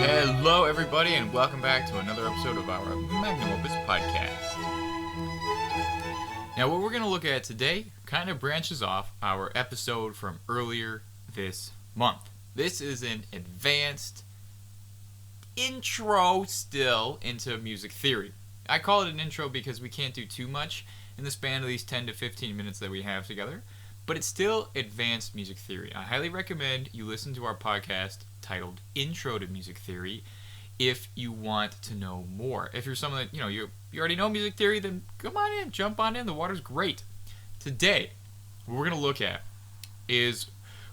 Hello, everybody, and welcome back to another episode of our Magnum OPUS Podcast. Now, what we're going to look at today kind of branches off our episode from earlier this month. This is an advanced intro still into music theory. I call it an intro because we can't do too much in the span of these 10 to 15 minutes that we have together, but it's still advanced music theory. I highly recommend you listen to our podcast titled Intro to Music Theory if you want to know more. If you're someone that, you already know music theory, then come on in, jump on in. The water's great. Today, what we're going to look at is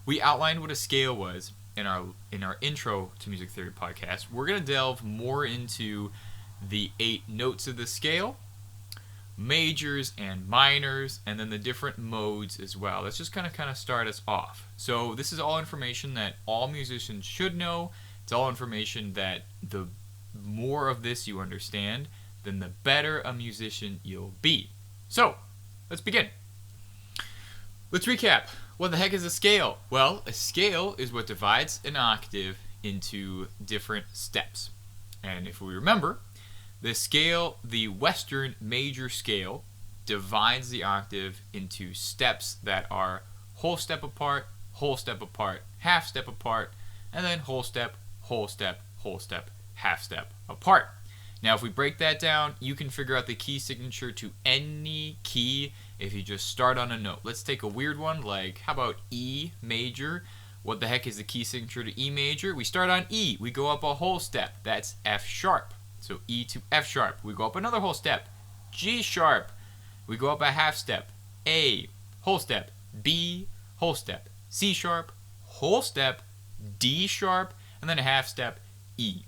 we outlined what a scale was in our Intro to Music Theory podcast. We're going to delve more into the 8 notes of the scale, majors and minors, and then the different modes as well. Let's just kind of start us off. So this is all information that all musicians should know. It's all information that the more of this you understand, then the better a musician you'll be. So let's begin. Let's recap. What the heck is a scale? Well, a scale is what divides an octave into different steps. And if we remember, the scale, the Western major scale, divides the octave into steps that are whole step apart, half step apart, and then whole step, half step apart. Now, if we break that down, you can figure out the key signature to any key if you just start on a note. Let's take a weird one, like, how about E major? What the heck is the key signature to E major? We start on E. We go up a whole step. That's F sharp. So E to F sharp. We go up another whole step. G sharp. We go up a half step. A, whole step. B, whole step. C sharp, whole step. D sharp, and then a half step, E.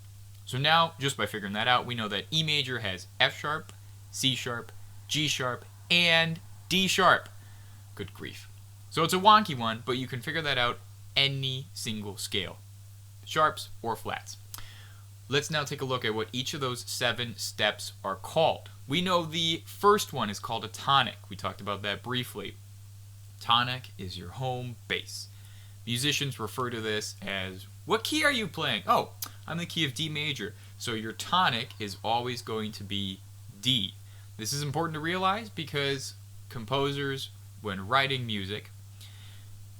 So now, just by figuring that out, we know that E major has F sharp, C sharp, G sharp, and D sharp. Good grief. So it's a wonky one, but you can figure that out any single scale, sharps or flats. Let's now take a look at what each of those 7 steps are called. We know the first one is called a tonic. We talked about that briefly. Tonic is your home bass. Musicians refer to this as, what key are you playing? Oh, I'm the key of D major. So your tonic is always going to be D. This is important to realize because composers, when writing music,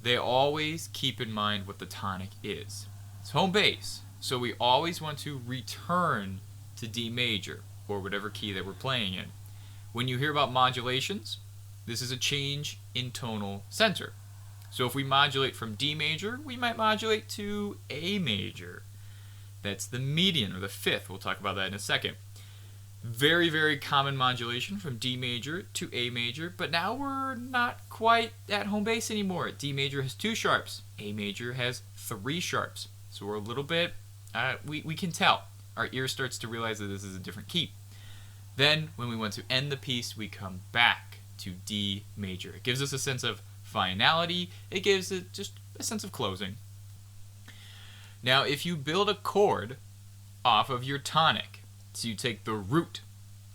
they always keep in mind what the tonic is. It's home bass. So we always want to return to D major, or whatever key that we're playing in. When you hear about modulations, this is a change in tonal center. So if we modulate from D major, we might modulate to A major. That's the median, or the fifth. We'll talk about that in a second. Very, very common modulation from D major to A major, but now we're not quite at home bass anymore. D major has 2 sharps. A major has 3 sharps. So we're a little bit, we can tell. Our ear starts to realize that this is a different key. Then, when we want to end the piece, we come back to D major. It gives us a sense of finality. It gives it just a sense of closing. Now, if you build a chord off of your tonic, so you take the root,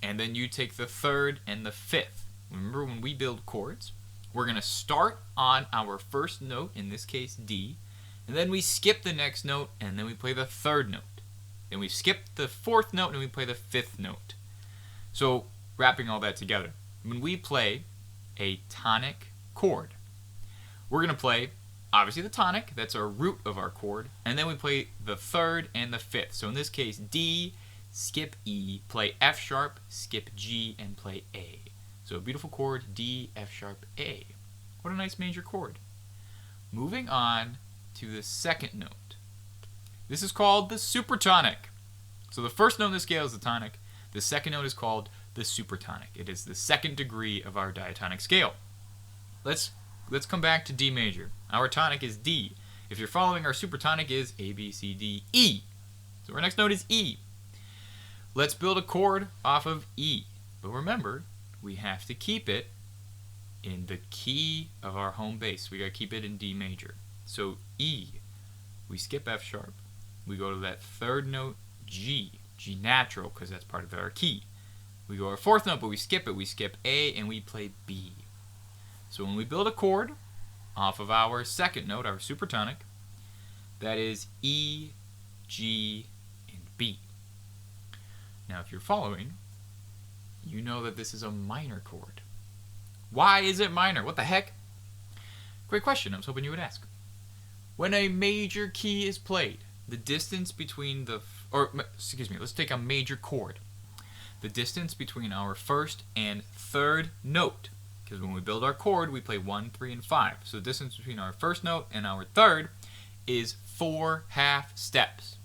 and then you take the 3rd and the 5th. Remember, when we build chords, we're going to start on our first note, in this case D, and then we skip the next note, and then we play the 3rd note. Then we skip the 4th note, and we play the 5th note. So, wrapping all that together, when we play a tonic chord, we're going to play, obviously, the tonic. That's our root of our chord. And then we play the 3rd and the 5th. So, in this case, D, skip E, play F sharp, skip G, and play A. So, a beautiful chord, D, F sharp, A. What a nice major chord. Moving on to the 2nd note. This is called the supertonic. So the first note in the scale is the tonic. The 2nd note is called the supertonic. It is the 2nd degree of our diatonic scale. Let's come back to D major. Our tonic is D. If you're following, our supertonic is A, B, C, D, E. So our next note is E. Let's build a chord off of E. But remember, we have to keep it in the key of our home bass. We got to keep it in D major. So E, we skip F sharp. We go to that 3rd note, G natural, because that's part of our key. We go our 4th note, but we skip it. We skip A, and we play B. So when we build a chord off of our 2nd note, our supertonic, that is E, G, B. Now, if you're following, you know that this is a minor chord. Why is it minor? What the heck? Great question. I was hoping you would ask. When a major key is played, the distance between let's take a major chord. The distance between our first and third note, because when we build our chord, we play 1, 3, and 5. So the distance between our first note and our third is 4 half steps.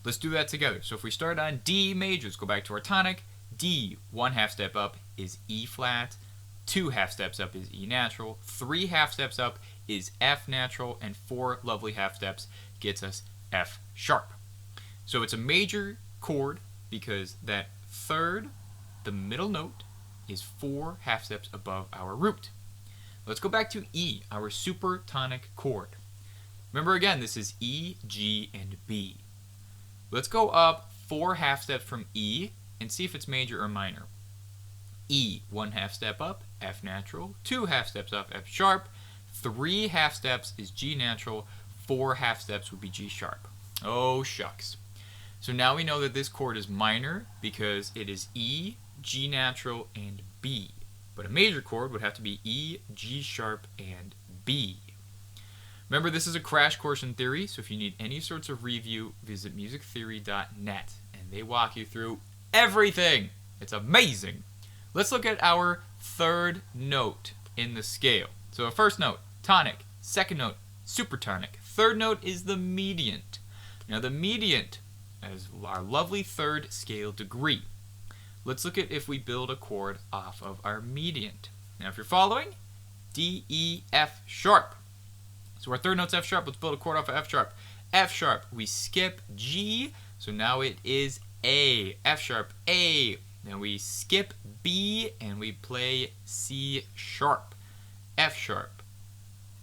Let's do that together. So if we start on D major, let's go back to our tonic. D, 1 half step up is E flat, 2 half steps up is E natural, 3 half steps up is F natural, and 4 lovely half steps gets us F sharp. So it's a major chord because that third, the middle note, is 4 half steps above our root. Let's go back to E, our supertonic chord. Remember again, this is E, G, and B. Let's go up 4 half steps from E and see if it's major or minor. E, 1 half step up, F natural, 2 half steps up, F sharp, 3 half steps is G natural, 4 half steps would be G sharp. Oh shucks. So now we know that this chord is minor because it is E, G natural, and B. But a major chord would have to be E, G sharp, and B. Remember, this is a crash course in theory, so if you need any sorts of review, visit musictheory.net, and they walk you through everything. It's amazing. Let's look at our third note in the scale. So a first note, tonic. Second note, supertonic. Third note is the mediant. Now the mediant is our lovely third scale degree. Let's look at if we build a chord off of our mediant. Now if you're following, D, E, F sharp. So our third note's F sharp. Let's build a chord off of F sharp. F sharp, we skip G, so now it is A. F sharp, A. Now we skip B and we play C sharp. F sharp,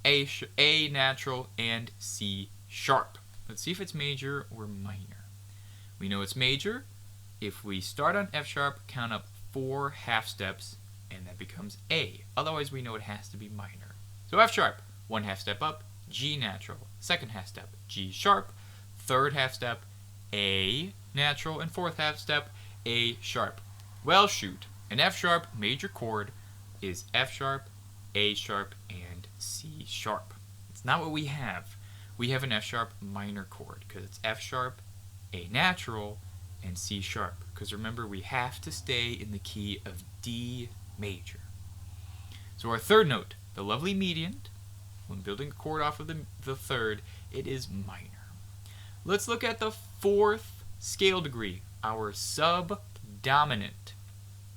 A natural, and C sharp. Let's see if it's major or minor. We know it's major if we start on F sharp, count up 4 half steps, and that becomes A. Otherwise, we know it has to be minor. So F sharp, 1 half step up, G natural. Second half step, G sharp. Third half step, A natural. And fourth half step, A sharp. Well, shoot. An F sharp major chord is F sharp, A sharp, and C sharp. It's not what we have. We have an F sharp minor chord because it's F sharp, A natural, and C sharp. Because remember, we have to stay in the key of D major. So our third note, the lovely mediant, when building a chord off of the third, it is minor. Let's look at the fourth scale degree, our subdominant.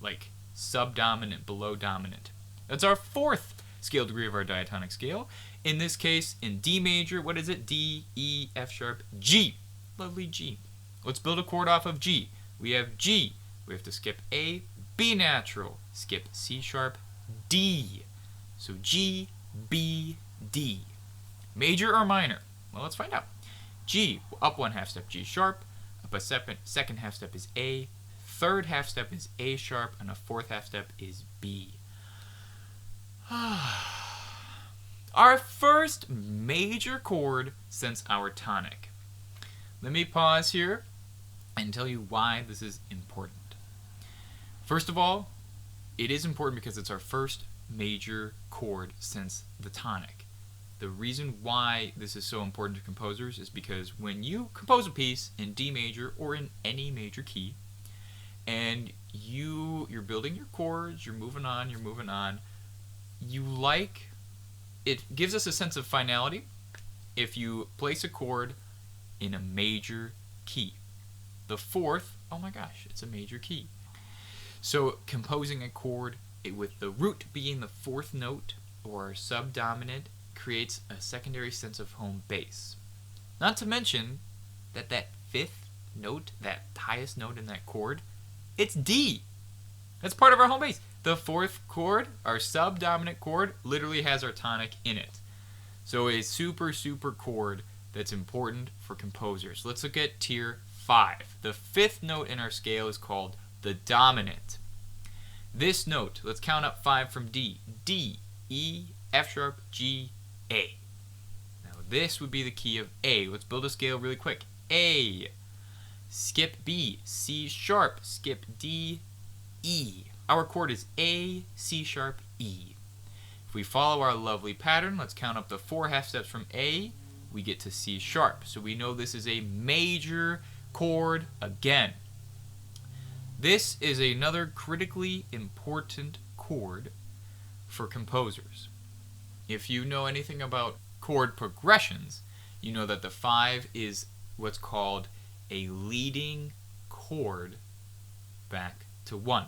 Like subdominant, below dominant. That's our fourth scale degree of our diatonic scale. In this case, in D major, what is it? D, E, F sharp, G. Lovely G. Let's build a chord off of G. We have G. We have to skip A, B natural, skip C sharp, D. So G, B, D. Major or minor? Well, let's find out. G, up 1 half step, G sharp. Up a second half step is A. Third half step is A sharp, and a fourth half step is B. Our first major chord since our tonic. Let me pause here and tell you why this is important. First of all, it is important because it's our first major chord since the tonic. The reason why this is so important to composers is because when you compose a piece in D major or in any major key, and you're building your chords, you're moving on, it gives us a sense of finality if you place a chord in a major key. The fourth, oh my gosh, it's a major key. So composing a chord with the root being the fourth note or subdominant creates a secondary sense of home base. Not to mention that fifth note, that highest note in that chord, it's D. That's part of our home base. The fourth chord, our subdominant chord, literally has our tonic in it. So a super, super chord that's important for composers. Let's look at tier 5. The fifth note in our scale is called the dominant. This note, let's count up 5 from D. D, E, F sharp, G, A. Now this would be the key of A. Let's build a scale really quick. A. skip B, C sharp, skip D, E. Our chord is A, C sharp, E. If we follow our lovely pattern, let's count up the 4 half steps from A, we get to C sharp. So we know this is a major chord again. This is another critically important chord for composers. If you know anything about chord progressions, you know that the 5 is what's called a leading chord back to 1.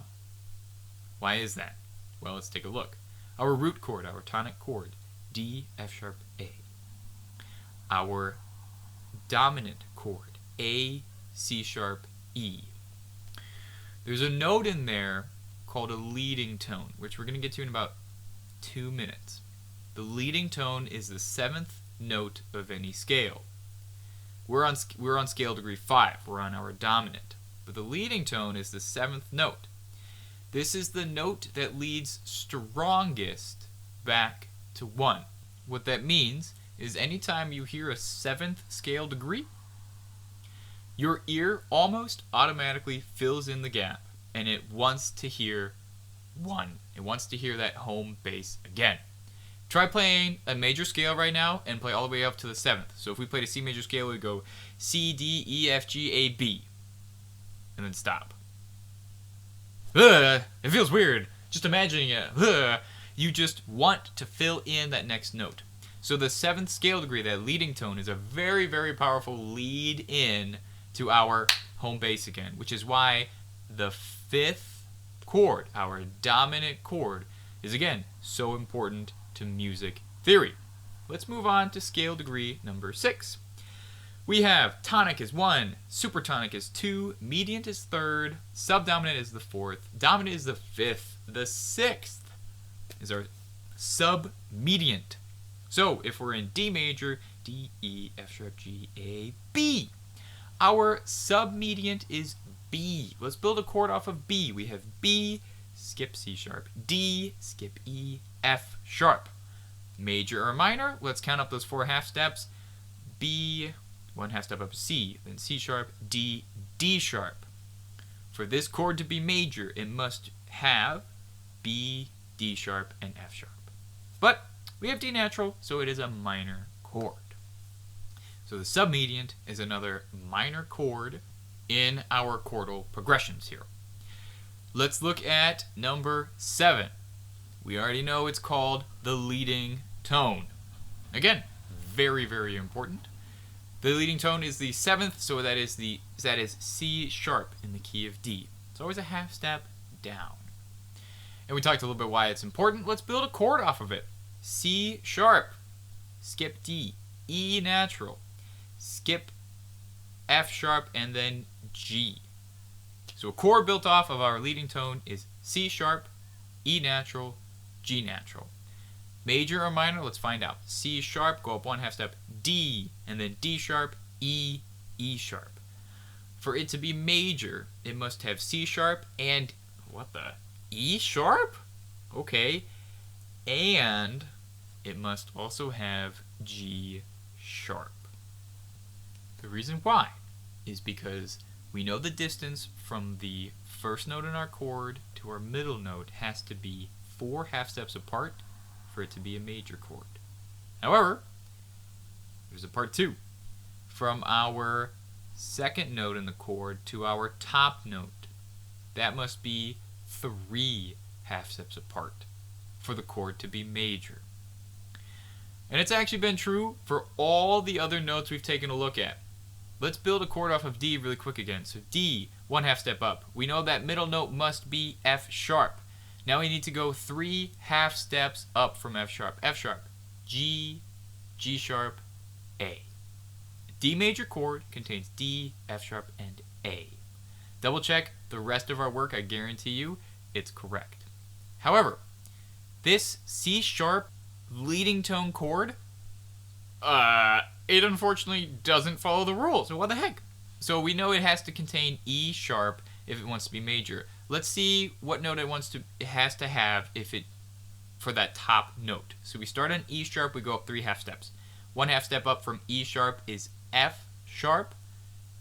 Why is that? Well, let's take a look. Our root chord, our tonic chord, D, F sharp, A. Our dominant chord, A, C sharp, E. There's a note in there called a leading tone, which we're going to get to in about 2 minutes. The leading tone is the 7th note of any scale. We're on scale degree 5. We're on our dominant. But the leading tone is the 7th note. This is the note that leads strongest back to 1. What that means is anytime you hear a 7th scale degree, your ear almost automatically fills in the gap, and it wants to hear 1. It wants to hear that home bass again. Try playing a major scale right now and play all the way up to the 7th. So if we played a C major scale, we would go C, D, E, F, G, A, B, and then stop. It feels weird. Just imagining it. You just want to fill in that next note. So the 7th scale degree, that leading tone, is a very, very powerful lead in to our home bass again, which is why the 5th chord, our dominant chord, is again so important to music theory. Let's move on to scale degree number 6. We have tonic is 1, supertonic is 2, mediant is 3rd, subdominant is the 4th, dominant is the 5th, the 6th is our submediant. So if we're in D major, D, E, F sharp, G, A, B. Our submediant is B. Let's build a chord off of B. We have B, skip C sharp, D, skip E, F sharp. Major or minor, let's count up those 4 half steps. B, 1 half step up C, then C sharp, D, D sharp. For this chord to be major, it must have B, D sharp, and F sharp. But we have D natural, so it is a minor chord. So the submediant is another minor chord in our chordal progressions here. Let's look at number 7. We already know it's called the leading tone. Again, very, very important. The leading tone is the 7th, so that is C sharp in the key of D. It's always a half step down. And we talked a little bit why it's important. Let's build a chord off of it. C sharp, skip D, E natural, skip F sharp, and then G. So a chord built off of our leading tone is C sharp, E natural, G natural. Major or minor, let's find out. C sharp, go up 1 half step, D, and then D sharp, E, E sharp. For it to be major, it must have C sharp and, what the, E sharp? Okay. And it must also have G sharp. The reason why is because we know the distance from the first note in our chord to our middle note has to be 4 half steps apart for it to be a major chord. However, there's a part 2. From our second note in the chord to our top note, that must be 3 half steps apart for the chord to be major. And it's actually been true for all the other notes we've taken a look at. Let's build a chord off of D really quick again. So D, 1 half step up. We know that middle note must be F sharp. Now we need to go 3 half steps up from F sharp. F sharp, G, G sharp, A. A D major chord contains D, F sharp, and A. Double check the rest of our work. I guarantee you it's correct. However, this C sharp leading tone chord, it unfortunately doesn't follow the rules. So what the heck? So we know it has to contain E sharp if it wants to be major. Let's see what note it has to have for that top note. So we start on E sharp, we go up 3 half steps. 1 half step up from E sharp is F sharp,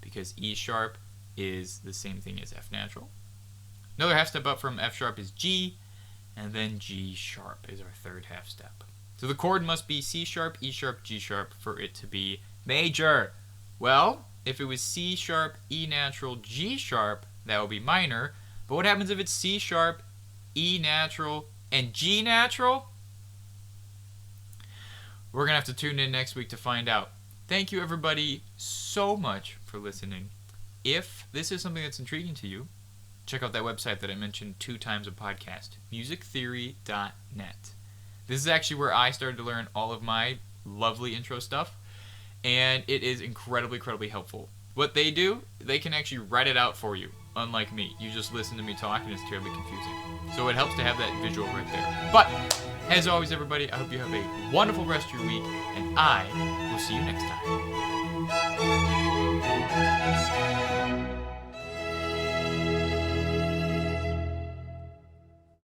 because E sharp is the same thing as F natural. Another half step up from F sharp is G, and then G sharp is our third half step. So the chord must be C sharp, E sharp, G sharp for it to be major. Well, if it was C sharp, E natural, G sharp, that would be minor. But what happens if it's C sharp, E natural, and G natural? We're going to have to tune in next week to find out. Thank you, everybody, so much for listening. If this is something that's intriguing to you, check out that website that I mentioned 2 times a podcast, musictheory.net. This is actually where I started to learn all of my lovely intro stuff, and it is incredibly helpful. What they do, they can actually write it out for you, unlike me. You just listen to me talk, and it's terribly confusing. So it helps to have that visual right there. But, as always, everybody, I hope you have a wonderful rest of your week, and I will see you next time.